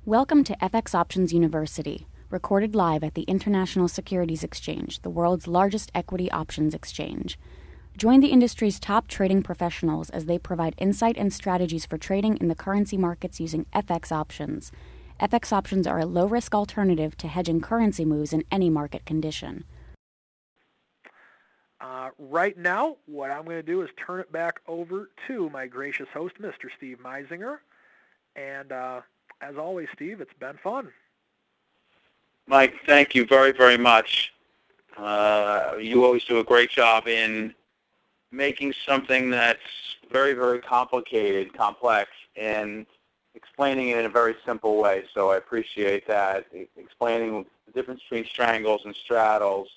Welcome to FX Options University, recorded live at the International Securities Exchange, the world's largest equity options exchange. Join the industry's top trading professionals as they provide insight and strategies for trading in the currency markets using FX options. FX options are a low-risk alternative to hedging currency moves in any market condition. Right now, what I'm going to do is turn it back over to my gracious host, Mr. Steve Meisinger. And as always, Steve, it's been fun. Mike, thank you very, very much. You always do a great job in making something that's very, very complicated, complex, and explaining it in a very simple way. So I appreciate that. Explaining the difference between strangles and straddles.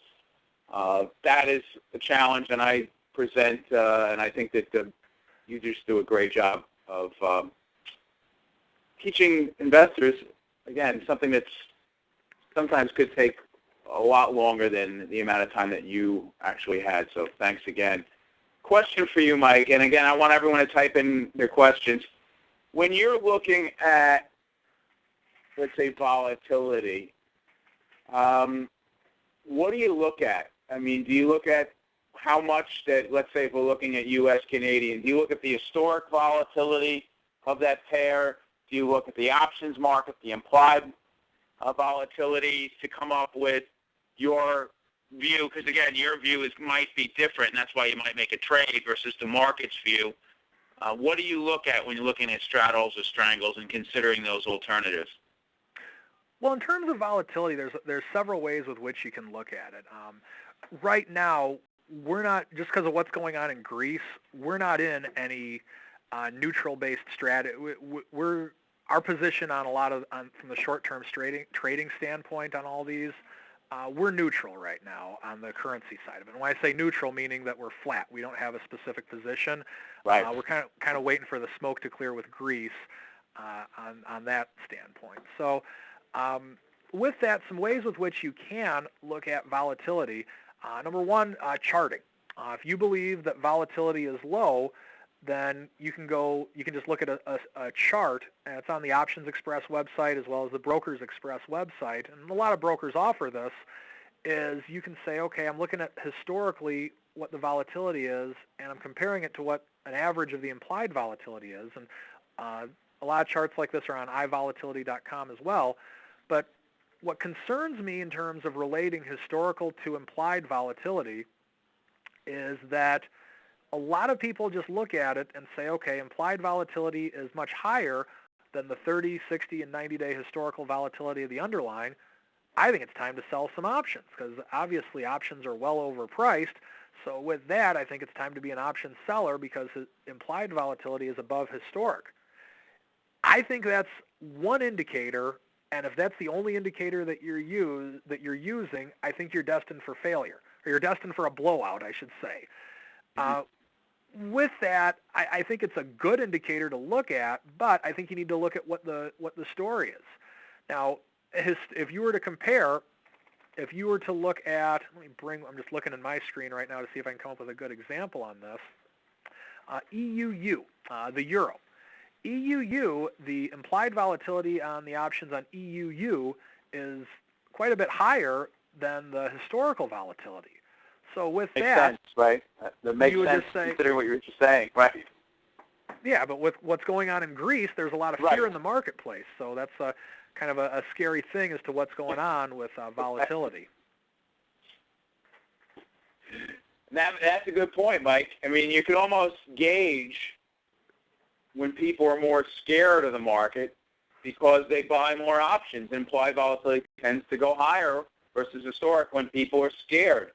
That is a challenge, and I present, and I think that you just do a great job of teaching investors, again, something that's sometimes could take a lot longer than the amount of time that you actually had. So thanks again. Question for you, Mike, and again, I want everyone to type in their questions. When you're looking at, let's say, volatility, what do you look at? I mean, do you look at how much that, let's say if we're looking at U.S. Canadian, do you look at the historic volatility of that pair? Do you look at the options market, the implied volatility to come up with your view? Because, again, your view might be different, and that's why you might make a trade versus the market's view. What do you look at when you're looking at straddles or strangles and considering those alternatives? Well, in terms of volatility, there's several ways with which you can look at it. Right now, we're not, just because of what's going on in Greece, we're not in any neutral-based strategy. Our position on from the short-term trading standpoint on all these, we're neutral right now on the currency side of it. And when I say neutral, meaning that we're flat. We don't have a specific position. Right. We're kind of waiting for the smoke to clear with Greece on that standpoint. So with that, some ways with which you can look at volatility. Number one, charting. If you believe that volatility is low, then you can just look at a chart, and it's on the Options Express website as well as the Brokers Express website, and a lot of brokers offer this, is you can say, okay, I'm looking at historically what the volatility is, and I'm comparing it to what an average of the implied volatility is, and a lot of charts like this are on ivolatility.com as well, but what concerns me in terms of relating historical to implied volatility is that a lot of people just look at it and say, okay, implied volatility is much higher than the 30, 60, and 90-day historical volatility of the underlying. I think it's time to sell some options because obviously options are well overpriced. So with that, I think it's time to be an option seller because implied volatility is above historic. I think that's one indicator, and if that's the only indicator that you're using, I think you're destined for failure, or you're destined for a blowout, I should say. With that, I think it's a good indicator to look at, but I think you need to look at what the story is. Now, if you were to compare, if you were to look at, I'm just looking at my screen right now to see if I can come up with a good example on this. EUU, the euro. EUU, the implied volatility on the options on EUU is quite a bit higher than the historical volatility. So with makes that, sense, right? That makes sense considering what you were just saying, right? Yeah, but with what's going on in Greece, there's a lot of fear in the marketplace. So that's kind of a scary thing as to what's going on with volatility. That's a good point, Mike. I mean, you could almost gauge when people are more scared of the market because they buy more options. Implied volatility tends to go higher versus historic when people are scared.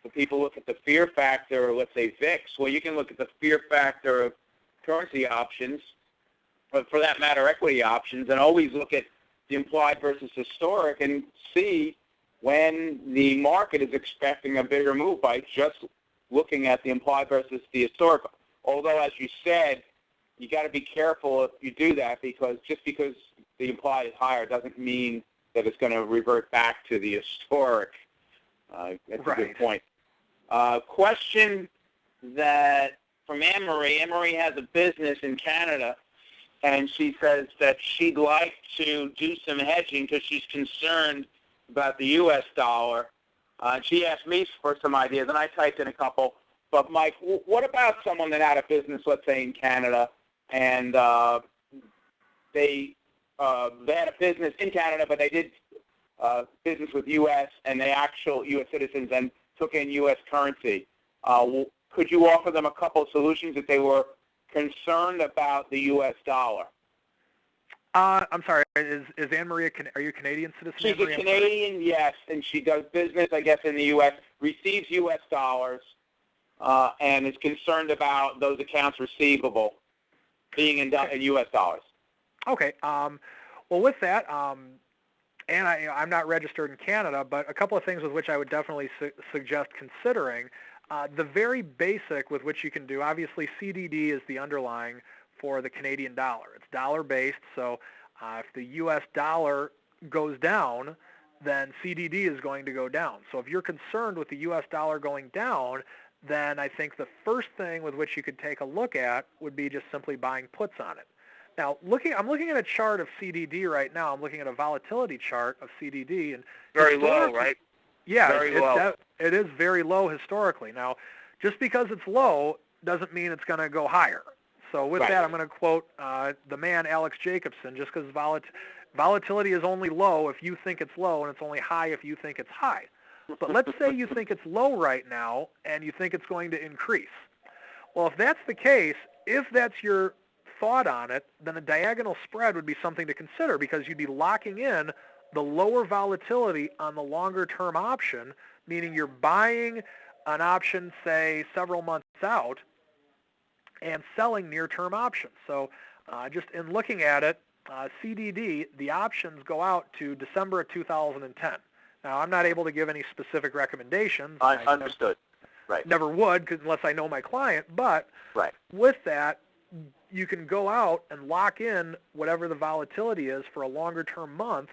So people look at the fear factor, let's say VIX. Well, you can look at the fear factor of currency options, but for that matter, equity options, and always look at the implied versus historic and see when the market is expecting a bigger move by just looking at the implied versus the historic. Although, as you said, you got to be careful if you do that because just because the implied is higher doesn't mean that it's going to revert back to the historic. That's a good point. Question that from Anne-Marie. Anne-Marie has a business in Canada, and she says that she'd like to do some hedging because she's concerned about the U.S. dollar. She asked me for some ideas, and I typed in a couple. But, Mike, what about someone that had a business, let's say, in Canada, and they had a business in Canada, but they did business with U.S., and they actual U.S. citizens and took in U.S. currency? Could you offer them a couple of solutions if they were concerned about the U.S. dollar? I'm sorry, is Anne-Marie, are you a Canadian citizen? She's a Canadian, yes, and she does business, I guess, in the U.S., receives U.S. dollars, and is concerned about those accounts receivable being in U.S. dollars. Okay. Well, with that, and I'm not registered in Canada, but a couple of things with which I would definitely suggest considering. The very basic with which you can do, obviously CDD is the underlying for the Canadian dollar. It's dollar-based, so if the U.S. dollar goes down, then CDD is going to go down. So if you're concerned with the U.S. dollar going down, then I think the first thing with which you could take a look at would be just simply buying puts on it. Now, I'm looking at a chart of CDD right now. I'm looking at a volatility chart of CDD. And very low, right? Yeah, very low. It is very low historically. Now, just because it's low doesn't mean it's going to go higher. So with that, I'm going to quote the man, Alex Jacobson, just because volatility is only low if you think it's low, and it's only high if you think it's high. But let's say you think it's low right now, and you think it's going to increase. Well, if that's the case, if that's your thought on it, then a diagonal spread would be something to consider because you'd be locking in the lower volatility on the longer-term option, meaning you're buying an option, say, several months out, and selling near-term options. So just in looking at it, CDD, the options go out to December of 2010. Now, I'm not able to give any specific recommendations. I understood. Never would unless I know my client. But with that, you can go out and lock in whatever the volatility is for a longer-term month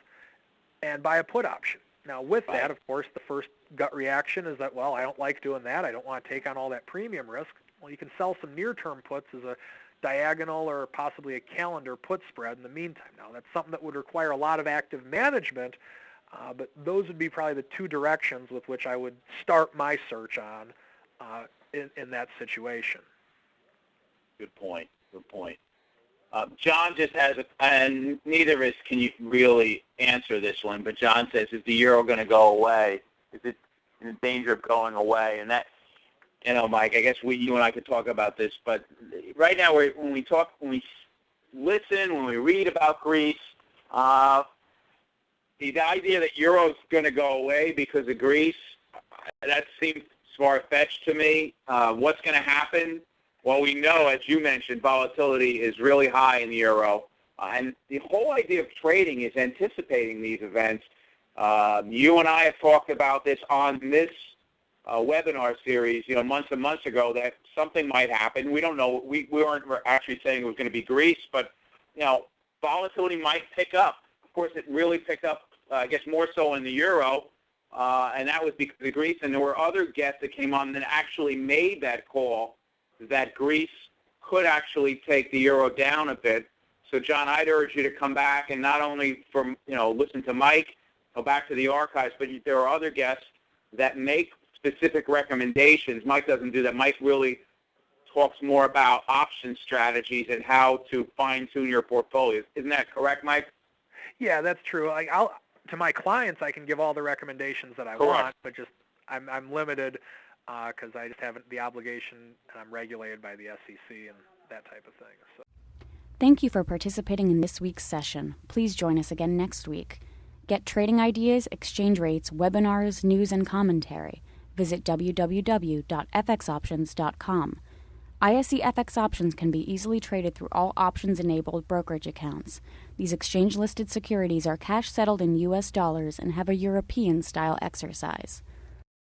and buy a put option. Now, with that, of course, the first gut reaction is that, well, I don't like doing that. I don't want to take on all that premium risk. Well, you can sell some near-term puts as a diagonal or possibly a calendar put spread in the meantime. Now, that's something that would require a lot of active management, but those would be probably the two directions with which I would start my search on in that situation. Good point. John just has and neither of us can you really answer this one, but John says, is the euro going to go away? Is it in danger of going away? And that, Mike, I guess you and I could talk about this, but right now when we listen, when we read about Greece, the idea that euro's going to go away because of Greece, that seems far-fetched to me. What's going to happen? Well, we know, as you mentioned, volatility is really high in the euro, and the whole idea of trading is anticipating these events. You and I have talked about this on this webinar series, months and months ago, that something might happen. We don't know. We weren't actually saying it was going to be Greece, but volatility might pick up. Of course, it really picked up, I guess, more so in the euro, and that was because of Greece. And there were other guests that came on that actually made that call that Greece could actually take the euro down a bit. So, John, I'd urge you to come back and not only listen to Mike, go back to the archives, but there are other guests that make specific recommendations. Mike doesn't do that. Mike really talks more about option strategies and how to fine-tune your portfolios. Isn't that correct, Mike? Yeah, that's true. To my clients, I can give all the recommendations that I want, but just I'm limited because I just haven't the obligation, and I'm regulated by the SEC and that type of thing. So. Thank you for participating in this week's session. Please join us again next week. Get trading ideas, exchange rates, webinars, news, and commentary. Visit www.fxoptions.com. ISE FX options can be easily traded through all options-enabled brokerage accounts. These exchange-listed securities are cash-settled in U.S. dollars and have a European-style exercise.